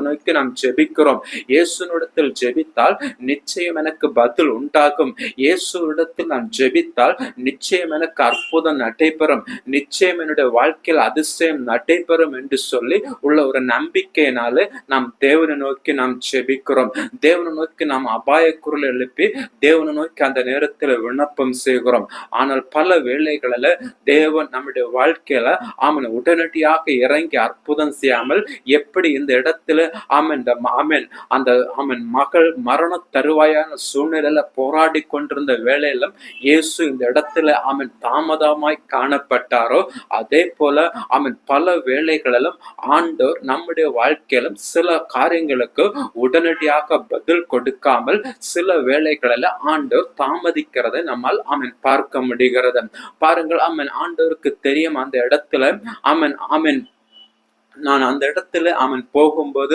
நோக்கி நாம் ஜெபிக்கிறோம். இயேசுவினிடத்தில் ஜெபித்தால் நிச்சயம் எனக்கு பதில் உண்டாகும். இயேசுவிடத்தில் நான் ஜெபித்தால் நிச்சயம் எனக்கு அற்புதம் நடைபெறும். நிச்சயம் என்னுடைய வாழ்க்கையில் அதிசயம் நடைபெறும் என்று சொல்லி உள்ள ஒரு நம்பிக்கையினாலே நாம் தேவனை நோக்கி நாம் ஜெபிக்கிறோம். தேவனை நோக்கி நாம் அபாய குரல் எழுப்பி தேவனை நோக்கி அந்த நேரத்தில் விண்ணப்பம் செய்கிறோம். ஆனால் பல வேளைகளில தேவன் நம்முடைய வாழ்க்கையில உடனடியாக இறங்கி அற்புதம் செய்யாமல் எப்படி இந்த இடத்துல அந்த மகள் மரண தருவாயான சூழ்நிலையில போராடி கொண்டிருந்த வேளையிலும் இயேசு இந்த இடத்துல தாமதமாய் காணப்பட்டாரோ, அதே போல பல வேளைகளிலும் ஆண்டவர் நம்முடைய வாழ்க்கையிலும் சில காரியங்களுக்கு உடனடியாக பதில் கொடுக்காமல் சில வேளைகளில் ஆண்டவர் தாமதிக்கிறதை நம்மால் பார்க்க முடிகிறது. பாருங்கள், ஆண்டவருக்கு தெரியும் அந்த இடத்துல நான் அந்த இடத்துல போகும்போது